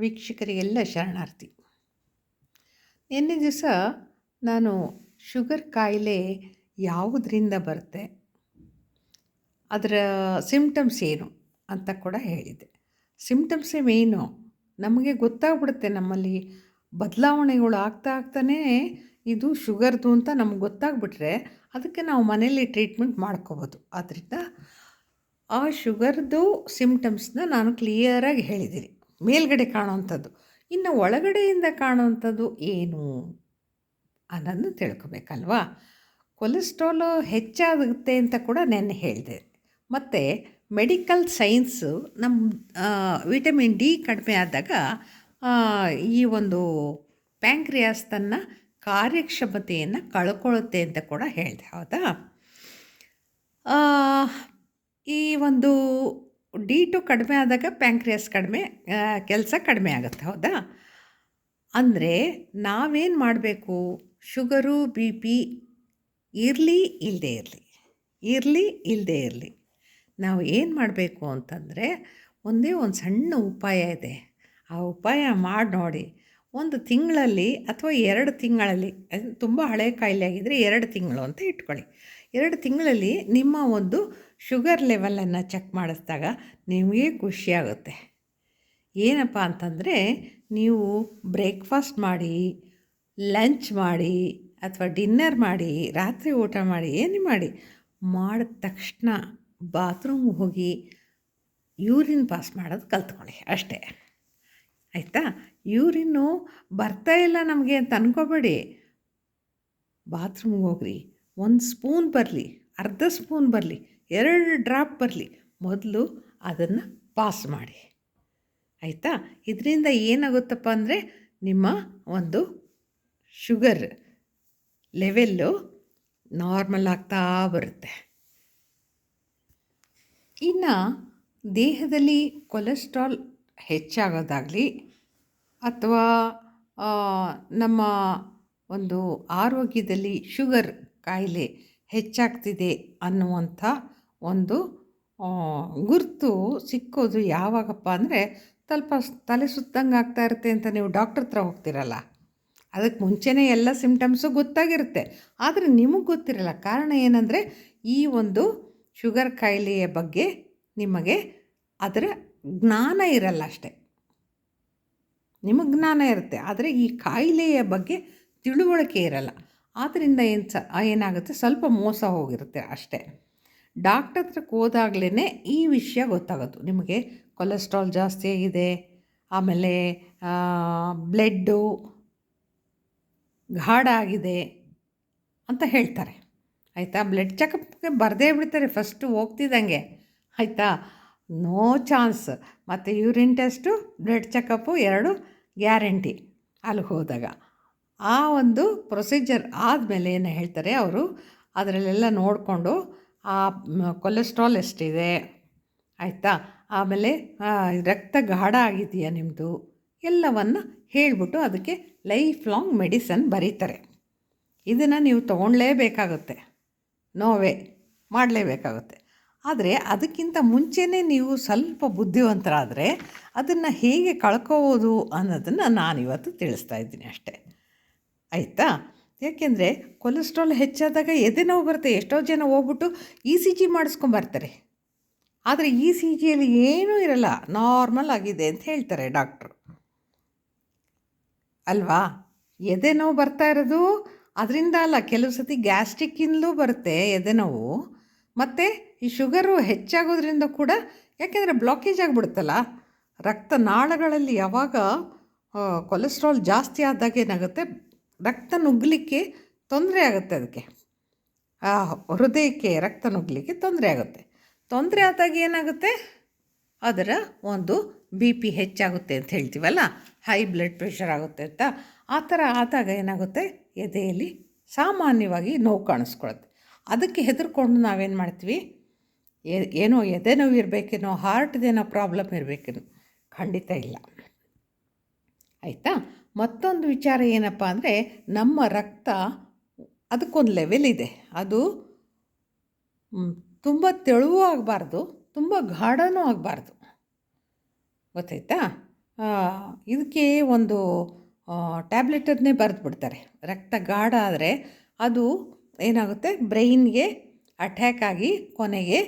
ವೀಕ್ಷಕರಿಗೆಲ್ಲ ಶರಣಾರ್ಥಿ. ನಿನ್ನೆ ದಿವಸ ನಾನು ಶುಗರ್ ಕಾಯಿಲೆ ಯಾವುದರಿಂದ ಬರುತ್ತೆ, ಅದರ ಸಿಮ್ಟಮ್ಸ್ ಏನು ಅಂತ ಕೂಡ ಹೇಳಿದ್ದೆ. ಸಿಮ್ಟಮ್ಸೇ ಮೇಯ್ನು. ನಮಗೆ ಗೊತ್ತಾಗ್ಬಿಡುತ್ತೆ, ನಮ್ಮಲ್ಲಿ ಬದಲಾವಣೆಗಳು ಆಗ್ತಾನೇ ಇದು ಶುಗರ್ದು ಅಂತ ನಮ್ಗೆ ಗೊತ್ತಾಗ್ಬಿಟ್ರೆ ಅದಕ್ಕೆ ನಾವು ಮನೇಲಿ ಟ್ರೀಟ್ಮೆಂಟ್ ಮಾಡ್ಕೋಬೋದು. ಆದ್ದರಿಂದ ಆ ಶುಗರ್ದು ಸಿಮ್ಟಮ್ಸ್ನ ನಾನು ಕ್ಲಿಯರಾಗಿ ಹೇಳಿದ್ದೀನಿ, ಮೇಲ್ಗಡೆ ಕಾಣೋವಂಥದ್ದು. ಇನ್ನು ಒಳಗಡೆಯಿಂದ ಕಾಣುವಂಥದ್ದು ಏನು ಅನ್ನೋದನ್ನು ತಿಳ್ಕೊಬೇಕಲ್ವಾ. ಕೊಲೆಸ್ಟ್ರಾಲು ಹೆಚ್ಚಾಗುತ್ತೆ ಅಂತ ಕೂಡ ನೆನ್ನೆ ಹೇಳಿದೆ. ಮತ್ತು ಮೆಡಿಕಲ್ ಸೈನ್ಸು ವಿಟಮಿನ್ ಡಿ ಕಡಿಮೆ ಆದಾಗ ಈ ಒಂದು ಪ್ಯಾಂಕ್ರಿಯಾಸ್ ತನ್ನ ಕಾರ್ಯಕ್ಷಮತೆಯನ್ನು ಕಳ್ಕೊಳ್ಳುತ್ತೆ ಅಂತ ಕೂಡ ಹೇಳಿದೆ, ಹೌದಾ. ಈ ಒಂದು D2 ಕಡಿಮೆ ಆದಾಗ ಪ್ಯಾಂಕ್ರಿಯಾಸ್ ಕೆಲಸ ಕಡಿಮೆ ಆಗುತ್ತೆ, ಹೌದಾ. ಅಂದರೆ ನಾವೇನು ಮಾಡಬೇಕು, ಶುಗರು ಬಿ ಪಿ ಇರಲಿ ಇಲ್ಲದೇ ಇರಲಿ ನಾವು ಏನು ಮಾಡಬೇಕು ಅಂತಂದರೆ ಒಂದೇ ಒಂದು ಸಣ್ಣ ಉಪಾಯ ಇದೆ. ಆ ಉಪಾಯ ಮಾಡಿ ನೋಡಿ. 1 ತಿಂಗಳಲ್ಲಿ ಅಥವಾ 2 ತಿಂಗಳಲ್ಲಿ, ತುಂಬ ಹಳೆ ಕಾಯಿಲೆ ಆಗಿದ್ದರೆ 2 ತಿಂಗಳು ಅಂತ ಇಟ್ಕೊಳ್ಳಿ. 2 ತಿಂಗಳಲ್ಲಿ ನಿಮ್ಮ ಒಂದು ಶುಗರ್ ಲೆವೆಲನ್ನು ಚೆಕ್ ಮಾಡಿಸಿದಾಗ ನಿಮಗೆ ಖುಷಿಯಾಗುತ್ತೆ. ಏನಪ್ಪ ಅಂತಂದರೆ, ನೀವು ಬ್ರೇಕ್ಫಾಸ್ಟ್ ಮಾಡಿ, ಲಂಚ್ ಮಾಡಿ ಅಥವಾ ಡಿನ್ನರ್ ಮಾಡಿ, ರಾತ್ರಿ ಊಟ ಮಾಡಿ, ಏನೇ ಮಾಡಿದ ತಕ್ಷಣ ಬಾತ್ರೂಮ್ಗೆ ಹೋಗಿ ಯೂರಿನ್ ಪಾಸ್ ಮಾಡೋದು ಕಲ್ತ್ಕೊಳ್ಳಿ ಅಷ್ಟೇ, ಆಯಿತಾ. ಯೂರಿನ್ನು ಬರ್ತಾಯಿಲ್ಲ ನಮಗೆ ಅಂತ ಅಂದ್ಕೋಬೇಡಿ. ಬಾತ್ರೂಮ್ಗೆ ಹೋಗ್ರಿ, 1 ಸ್ಪೂನ್ ಬರಲಿ, ಅರ್ಧ ಸ್ಪೂನ್ ಬರಲಿ, 2 ಡ್ರಾಪ್ ಬರಲಿ, ಮೊದಲು ಅದನ್ನು ಪಾಸ್ ಮಾಡಿ, ಆಯಿತಾ. ಇದರಿಂದ ಏನಾಗುತ್ತಪ್ಪ ಅಂದರೆ ನಿಮ್ಮ ಒಂದು ಶುಗರ್ ಲೆವೆಲ್ಲು ನಾರ್ಮಲ್ ಆಗ್ತಾ ಬರುತ್ತೆ. ಇನ್ನು ದೇಹದಲ್ಲಿ ಕೊಲೆಸ್ಟ್ರಾಲ್ ಹೆಚ್ಚಾಗೋದಾಗಲಿ ಅಥವಾ ನಮ್ಮ ಒಂದು ಆರೋಗ್ಯದಲ್ಲಿ ಶುಗರ್ ಕಾಯಿಲೆ ಹೆಚ್ಚಾಗ್ತಿದೆ ಅನ್ನುವಂಥ ಒಂದು ಗುರುತು ಸಿಕ್ಕೋದು ಯಾವಾಗಪ್ಪ ಅಂದರೆ, ತಲೆ ಸುತ್ತಂಗೆ ಆಗ್ತಾ ಇರುತ್ತೆ ಅಂತ ನೀವು ಡಾಕ್ಟ್ರ್ ಹತ್ರ ಹೋಗ್ತಿರಲ್ಲ, ಅದಕ್ಕೆ ಮುಂಚೆನೇ ಎಲ್ಲ ಸಿಮ್ಟಮ್ಸು ಗೊತ್ತಾಗಿರುತ್ತೆ. ಆದರೆ ನಿಮಗೆ ಗೊತ್ತಿರಲ್ಲ. ಕಾರಣ ಏನಂದರೆ, ಈ ಒಂದು ಶುಗರ್ ಕಾಯಿಲೆಯ ಬಗ್ಗೆ ನಿಮಗೆ ಅದರ ಜ್ಞಾನ ಇರಲ್ಲ ಅಷ್ಟೆ. ನಿಮಗೆ ಜ್ಞಾನ ಇರುತ್ತೆ, ಆದರೆ ಈ ಕಾಯಿಲೆಯ ಬಗ್ಗೆ ತಿಳುವಳಿಕೆ ಇರಲ್ಲ. ಆದ್ದರಿಂದ ಏನಾಗುತ್ತೆ, ಸ್ವಲ್ಪ ಮೋಸ ಹೋಗಿರುತ್ತೆ ಅಷ್ಟೇ. ಡಾಕ್ಟರ್ ಹತ್ರಕ್ಕೆ ಹೋದಾಗಲೇ ಈ ವಿಷಯ ಗೊತ್ತಾಗೋದು ನಿಮಗೆ. ಕೊಲೆಸ್ಟ್ರಾಲ್ ಜಾಸ್ತಿ ಆಗಿದೆ, ಆಮೇಲೆ ಬ್ಲಡ್ಡು ಗಾಢ ಆಗಿದೆ ಅಂತ ಹೇಳ್ತಾರೆ, ಆಯಿತಾ. ಬ್ಲಡ್ ಚೆಕಪ್ಗೆ ಬರದೇ ಬಿಡ್ತಾರೆ ಫಸ್ಟು ಹೋಗ್ತಿದ್ದಂಗೆ, ಆಯಿತಾ. No chance. ಮತ್ತು urine test, blood checkup 2 guarantee ಅಲ್ಲಿಗೆ ಹೋದಾಗ. ಆ ಒಂದು ಪ್ರೊಸೀಜರ್ ಆದಮೇಲೆ ಏನು ಹೇಳ್ತಾರೆ ಅವರು, ಅದರಲ್ಲೆಲ್ಲ ನೋಡಿಕೊಂಡು ಆ ಕೊಲೆಸ್ಟ್ರಾಲ್ ಎಷ್ಟಿದೆ, ಆಯಿತಾ, ಆಮೇಲೆ ರಕ್ತ ಗಾಢ ಆಗಿದೆಯಾ ನಿಮ್ಮದು, ಎಲ್ಲವನ್ನು ಹೇಳಿಬಿಟ್ಟು ಅದಕ್ಕೆ ಲೈಫ್ ಲಾಂಗ್ ಮೆಡಿಸನ್ ಬರೀತಾರೆ. ಇದನ್ನು ನೀವು ತೊಗೊಳ್ಳೇಬೇಕಾಗುತ್ತೆ, ನೋವೇ ಮಾಡಲೇಬೇಕಾಗುತ್ತೆ. ಆದರೆ ಅದಕ್ಕಿಂತ ಮುಂಚೆನೇ ನೀವು ಸ್ವಲ್ಪ ಬುದ್ಧಿವಂತರಾದರೆ ಅದನ್ನು ಹೇಗೆ ಕಳ್ಕೋಬೋದು ಅನ್ನೋದನ್ನು ನಾನಿವತ್ತು ತಿಳಿಸ್ತಾ ಇದ್ದೀನಿ ಅಷ್ಟೇ, ಆಯಿತಾ. ಯಾಕೆಂದರೆ ಕೊಲೆಸ್ಟ್ರಾಲ್ ಹೆಚ್ಚಾದಾಗ ಎದೆ ನೋವು ಬರುತ್ತೆ. ಎಷ್ಟೋ ಜನ ಹೋಗ್ಬಿಟ್ಟು ECG ಮಾಡಿಸ್ಕೊಂಬರ್ತಾರೆ, ಆದರೆ ECGಯಲ್ಲಿ ಏನೂ ಇರಲ್ಲ, ನಾರ್ಮಲ್ ಆಗಿದೆ ಅಂತ ಹೇಳ್ತಾರೆ ಡಾಕ್ಟ್ರು, ಅಲ್ವಾ. ಎದೆ ನೋವು ಬರ್ತಾ ಇರೋದು ಅದರಿಂದ ಅಲ್ಲ, ಕೆಲವು ಸತಿ ಗ್ಯಾಸ್ಟ್ರಿಕ್ಕಿಂದಲೂ ಬರುತ್ತೆ ಎದೆ ನೋವು. ಮತ್ತು ಈ ಶುಗರು ಹೆಚ್ಚಾಗೋದ್ರಿಂದ ಕೂಡ, ಯಾಕೆಂದರೆ ಬ್ಲಾಕೇಜ್ ಆಗಿಬಿಡುತ್ತಲ್ಲ ರಕ್ತನಾಳಗಳಲ್ಲಿ. ಯಾವಾಗ ಕೊಲೆಸ್ಟ್ರಾಲ್ ಜಾಸ್ತಿ ಆದಾಗ ಏನಾಗುತ್ತೆ, ರಕ್ತ ನುಗ್ಗಲಿಕ್ಕೆ ತೊಂದರೆ ಆಗುತ್ತೆ, ಅದಕ್ಕೆ ಹೃದಯಕ್ಕೆ ರಕ್ತ ನುಗ್ಗಲಿಕ್ಕೆ ತೊಂದರೆ ಆಗುತ್ತೆ. ತೊಂದರೆ ಆದಾಗ ಏನಾಗುತ್ತೆ, ಅದರ ಒಂದು BP ಹೆಚ್ಚಾಗುತ್ತೆ ಅಂತ ಹೇಳ್ತೀವಲ್ಲ, ಹೈ ಬ್ಲಡ್ ಪ್ರೆಷರ್ ಆಗುತ್ತೆ ಅಂತ. ಆ ಥರ ಆದಾಗ ಏನಾಗುತ್ತೆ, ಎದೆಯಲ್ಲಿ ಸಾಮಾನ್ಯವಾಗಿ ನೋವು ಕಾಣಿಸ್ಕೊಳುತ್ತೆ. ಅದಕ್ಕೆ ಹೆದರ್ಕೊಂಡು ನಾವೇನು ಮಾಡ್ತೀವಿ, ಏನೋ ಎದೆ ನೋವು ಇರಬೇಕೇನೋ, ಹಾರ್ಟ್ದೇನೋ ಪ್ರಾಬ್ಲಮ್ ಇರಬೇಕೇನೋ, ಖಂಡಿತ ಇಲ್ಲ, ಆಯಿತಾ. ಮತ್ತೊಂದು ವಿಚಾರ ಏನಪ್ಪ ಅಂದರೆ, ನಮ್ಮ ರಕ್ತ ಅದಕ್ಕೊಂದು ಲೆವೆಲ್ ಇದೆ. ಅದು ತುಂಬ ತೆಳುವೂ ಆಗಬಾರ್ದು, ತುಂಬ ಗಾಢನೂ ಆಗಬಾರ್ದು, ಗೊತ್ತಾಯ್ತಾ. ಇದಕ್ಕೆ ಒಂದು ಟ್ಯಾಬ್ಲೆಟನ್ನೇ ಬರೆದು ಬಿಡ್ತಾರೆ. ರಕ್ತ ಗಾಢ ಆದರೆ ಅದು ಏನಾಗುತ್ತೆ, ಬ್ರೈನ್ಗೆ ಅಟ್ಯಾಕ್ ಆಗಿ ಕೊನೆಗೆ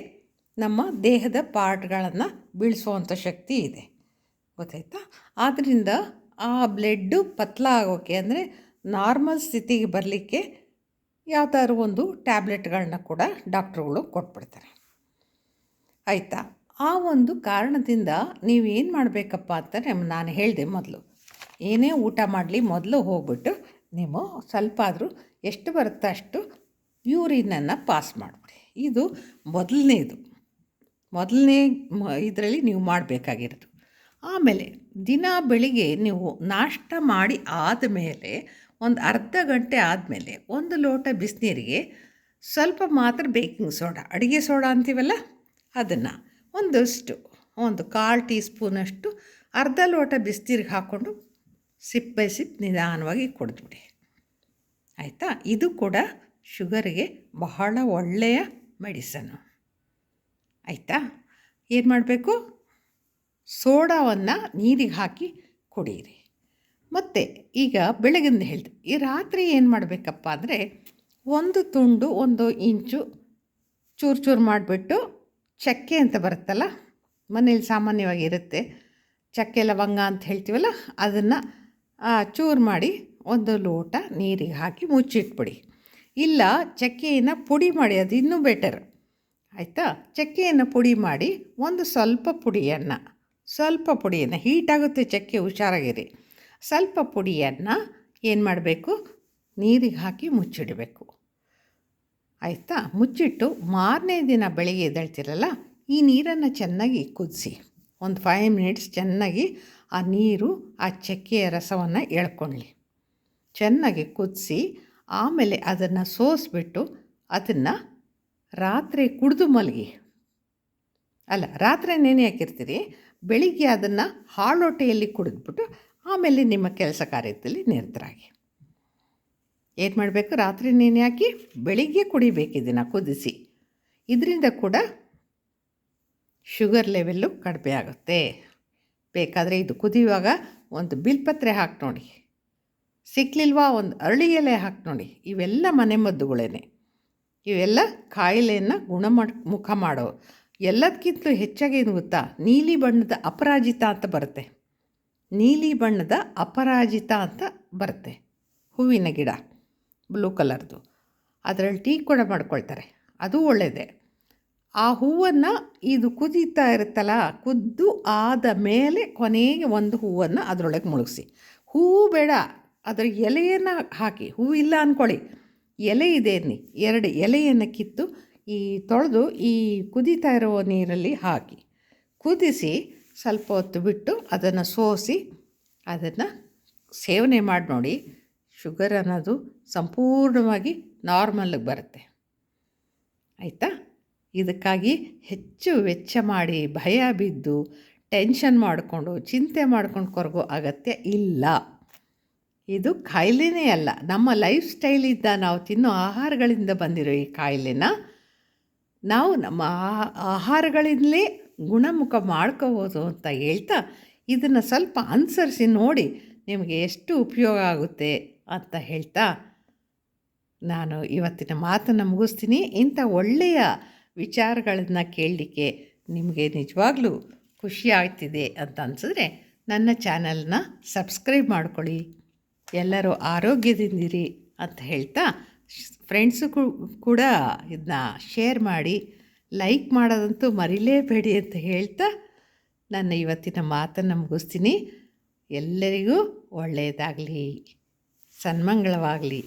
ನಮ್ಮ ದೇಹದ ಪಾರ್ಟ್ಗಳನ್ನು ಬೀಳಿಸುವಂಥ ಶಕ್ತಿ ಇದೆ, ಗೊತ್ತಾಯ್ತಾ? ಆದ್ದರಿಂದ ಆ ಬ್ಲಡ್ಡು ಪತಲ ಆಗೋಕ್ಕೆ, ಅಂದರೆ ನಾರ್ಮಲ್ ಸ್ಥಿತಿಗೆ ಬರಲಿಕ್ಕೆ ಯಾವ್ದಾದ್ರು ಒಂದು ಟ್ಯಾಬ್ಲೆಟ್ಗಳನ್ನ ಕೂಡ ಡಾಕ್ಟ್ರುಗಳು ಕೊಟ್ಬಿಡ್ತಾರೆ, ಆಯಿತಾ? ಆ ಒಂದು ಕಾರಣದಿಂದ ನೀವೇನು ಮಾಡಬೇಕಪ್ಪ ಅಂತ ನಾನು ಹೇಳಿದೆ, ಮೊದಲು ಏನೇ ಊಟ ಮಾಡಲಿ ಮೊದಲು ಹೋಗ್ಬಿಟ್ಟು ನೀವು ಸ್ವಲ್ಪ ಆದರೂ ಎಷ್ಟು ಬರುತ್ತೋ ಅಷ್ಟು ಯೂರಿನನ್ನು ಪಾಸ್ ಮಾಡಿಬಿಡಿ. ಇದು ಮೊದಲನೇ ಇದರಲ್ಲಿ ನೀವು ಮಾಡಬೇಕಾಗಿರೋದು. ಆಮೇಲೆ ದಿನ ಬೆಳಿಗ್ಗೆ ನೀವು ನಾಷ್ಟ ಮಾಡಿ ಆದಮೇಲೆ ಒಂದು ಅರ್ಧ ಗಂಟೆ ಆದಮೇಲೆ 1 ಲೋಟ ಬಿಸಿನೀರಿಗೆ ಸ್ವಲ್ಪ ಮಾತ್ರ ಬೇಕಿಂಗ್ ಸೋಡಾ, ಅಡುಗೆ ಸೋಡಾ ಅಂತೀವಲ್ಲ, ಅದನ್ನು ಒಂದು 1/4 ಟೀ ಸ್ಪೂನಷ್ಟು ಅರ್ಧ ಲೋಟ ಬಿಸಿನೀರಿಗೆ ಹಾಕ್ಕೊಂಡು ಸಿಪ್ ಬೈ ಸಿಪ್ ನಿಧಾನವಾಗಿ ಕುಡಿದ್ಬಿಡಿ, ಆಯಿತಾ? ಇದು ಕೂಡ ಶುಗರಿಗೆ ಬಹಳ ಒಳ್ಳೆಯ ಮೆಡಿಸನ್ನು, ಆಯಿತಾ? ಏನು ಮಾಡಬೇಕು, ಸೋಡಾವನ್ನು ನೀರಿಗೆ ಹಾಕಿ ಕುಡಿಯಿರಿ. ಮತ್ತು ಈಗ ಬೆಳಗಿಂದ ಹೇಳಿದೆ, ಈ ರಾತ್ರಿ ಏನು ಮಾಡಬೇಕಪ್ಪ ಅಂದರೆ, ಒಂದು ತುಂಡು 1 ಇಂಚು ಚೂರು ಮಾಡಿಬಿಟ್ಟು ಚಕ್ಕೆ ಅಂತ ಬರುತ್ತಲ್ಲ, ಮನೇಲಿ ಸಾಮಾನ್ಯವಾಗಿ ಇರುತ್ತೆ, ಚಕ್ಕೆ ಲವಂಗ ಅಂತ ಹೇಳ್ತೀವಲ್ಲ, ಅದನ್ನು ಚೂರು ಮಾಡಿ 1 ಲೋಟ ನೀರಿಗೆ ಹಾಕಿ ಮುಚ್ಚಿಟ್ಬಿಡಿ. ಇಲ್ಲ ಚಕ್ಕೆಯನ್ನು ಪುಡಿ ಮಾಡಿ, ಅದು ಇನ್ನೂ ಬೆಟರ್, ಆಯಿತಾ? ಚಕ್ಕೆಯನ್ನು ಪುಡಿ ಮಾಡಿ ಸ್ವಲ್ಪ ಪುಡಿಯನ್ನು ಹೀಟಾಗುತ್ತೆ ಚಕ್ಕೆ, ಹುಷಾರಾಗಿರಿ. ಸ್ವಲ್ಪ ಪುಡಿಯನ್ನು ಏನು ಮಾಡಬೇಕು, ನೀರಿಗೆ ಹಾಕಿ ಮುಚ್ಚಿಡಬೇಕು, ಆಯಿತಾ? ಮುಚ್ಚಿಟ್ಟು ಮಾರನೇ ದಿನ ಬೆಳಗ್ಗೆ ಎದ್ದೇಳ್ತಿರಲ್ಲ, ಈ ನೀರನ್ನು ಚೆನ್ನಾಗಿ ಕುದಿಸಿ 5 ಮಿನಿಟ್ಸ್ ಚೆನ್ನಾಗಿ ಆ ನೀರು ಆ ಚಕ್ಕೆಯ ರಸವನ್ನು ಎಳ್ಕೊಳ್ಳಿ. ಚೆನ್ನಾಗಿ ಕುದಿಸಿ ಆಮೇಲೆ ಅದನ್ನು ಸೋಸಿಬಿಟ್ಟು ಅದನ್ನು ರಾತ್ರಿ ಕುಡಿದು ಮಲಗಿ. ರಾತ್ರಿ ನೆನೆ ಹಾಕಿರ್ತೀರಿ, ಬೆಳಿಗ್ಗೆ ಅದನ್ನು ಹಾಳೊಟ್ಟೆಯಲ್ಲಿ ಕುಡಿದ್ಬಿಟ್ಟು ಆಮೇಲೆ ನಿಮ್ಮ ಕೆಲಸ ಕಾರ್ಯದಲ್ಲಿ ನಿರತರಾಗಿ. ಏನು ಮಾಡಬೇಕು, ರಾತ್ರಿ ನೆನೆ ಹಾಕಿ ಬೆಳಿಗ್ಗೆ ಕುಡಿಬೇಕು, ಇದನ್ನು ಕುದಿಸಿ. ಇದರಿಂದ ಕೂಡ ಶುಗರ್ ಲೆವೆಲ್ಲು ಕಡಿಮೆ ಆಗುತ್ತೆ. ಬೇಕಾದರೆ ಇದು ಕುದಿಯುವಾಗ ಒಂದು ಬಿಲ್ಪತ್ರೆ ಹಾಕಿ ನೋಡಿ, ಸಿಕ್ಕಲಿಲ್ವಾ ಒಂದು ಅರಳಿ ಎಲೆ ಹಾಕಿ ನೋಡಿ. ಇವೆಲ್ಲ ಮನೆಮದ್ದುಗಳೇ, ಇವೆಲ್ಲ ಕಾಯಿಲೆಯನ್ನು ಗುಣಮುಖ ಮಾಡೋ. ಎಲ್ಲದಕ್ಕಿಂತಲೂ ಹೆಚ್ಚಾಗಿ ಏನು ಗೊತ್ತಾ, ನೀಲಿ ಬಣ್ಣದ ಅಪರಾಜಿತ ಅಂತ ಬರುತ್ತೆ, ಹೂವಿನ ಗಿಡ, ಬ್ಲೂ ಕಲರ್ದು, ಅದರಲ್ಲಿ ಟೀ ಕೂಡ ಮಾಡ್ಕೊಳ್ತಾರೆ, ಅದು ಒಳ್ಳೆಯದೇ. ಆ ಹೂವನ್ನು ಇದು ಕುದೀತಾ ಇರುತ್ತಲ್ಲ, ಕುದ್ದು ಆದ ಮೇಲೆ ಕೊನೆಗೆ ಒಂದು ಹೂವನ್ನು ಅದರೊಳಗೆ ಮುಳುಗಿಸಿ. ಹೂವು ಬೇಡ, ಅದರ ಎಲೆಯನ್ನು ಹಾಕಿ, ಹೂವಿಲ್ಲ ಅಂದ್ಕೊಳ್ಳಿ, ಎಲೆ ಇದೆ ಅನ್ನಿ, 2 ಎಲೆಯನ್ನು ಕಿತ್ತು ತೊಳೆದು ಈ ಕುದೀತಾ ಇರೋ ನೀರಲ್ಲಿ ಹಾಕಿ ಕುದಿಸಿ ಸ್ವಲ್ಪ ಹೊತ್ತು ಬಿಟ್ಟು ಅದನ್ನು ಸೋಸಿ ಅದನ್ನು ಸೇವನೆ ಮಾಡಿ ನೋಡಿ. ಶುಗರ್ ಅನ್ನೋದು ಸಂಪೂರ್ಣವಾಗಿ ನಾರ್ಮಲ್ಗೆ ಬರುತ್ತೆ, ಆಯಿತಾ? ಇದಕ್ಕಾಗಿ ಹೆಚ್ಚು ವೆಚ್ಚ ಮಾಡಿ ಭಯ ಬಿದ್ದು ಟೆನ್ಷನ್ ಮಾಡಿಕೊಂಡು ಚಿಂತೆ ಮಾಡ್ಕೊಂಡು ಕೊರಗೋ ಅಗತ್ಯ ಇಲ್ಲ. ಇದು ಕಾಯಿಲೆನೇ ಅಲ್ಲ, ನಮ್ಮ ಲೈಫ್ ಸ್ಟೈಲಿಂದ ನಾವು ತಿನ್ನೋ ಆಹಾರಗಳಿಂದ ಬಂದಿರೋ ಈ ಕಾಯಿಲೆನ ನಾವು ನಮ್ಮ ಆಹಾರಗಳಿಂದಲೇ ಗುಣಮುಖ ಮಾಡ್ಕೋಬೋದು ಅಂತ ಹೇಳ್ತಾ, ಇದನ್ನು ಸ್ವಲ್ಪ ಅನುಸರಿಸಿ ನೋಡಿ ನಿಮಗೆ ಎಷ್ಟು ಉಪಯೋಗ ಆಗುತ್ತೆ ಅಂತ ಹೇಳ್ತಾ ನಾನು ಇವತ್ತಿನ ಮಾತನ್ನು ಮುಗಿಸ್ತೀನಿ. ಇಂಥ ಒಳ್ಳೆಯ ವಿಚಾರಗಳನ್ನು ಕೇಳಲಿಕ್ಕೆ ನಿಮಗೆ ನಿಜವಾಗ್ಲೂ ಖುಷಿ ಆಗ್ತಿದೆ ಅಂತ ಅನಿಸಿದ್ರೆ ನನ್ನ ಚಾನಲ್ನ ಸಬ್ಸ್ಕ್ರೈಬ್ ಮಾಡ್ಕೊಳ್ಳಿ. ಎಲ್ಲರೂ ಆರೋಗ್ಯದಿಂದಿರಿ ಅಂತ ಹೇಳ್ತಾ, ಫ್ರೆಂಡ್ಸು ಕೂಡ ಇದನ್ನ ಶೇರ್ ಮಾಡಿ, ಲೈಕ್ ಮಾಡೋದಂತೂ ಮರಿಲೇಬೇಡಿ ಅಂತ ಹೇಳ್ತಾ ನನ್ನ ಇವತ್ತಿನ ಮಾತನ್ನು ಮುಗಿಸ್ತೀನಿ. ಎಲ್ಲರಿಗೂ ಒಳ್ಳೆಯದಾಗಲಿ, ಸನ್ಮಂಗಳವಾಗಲಿ.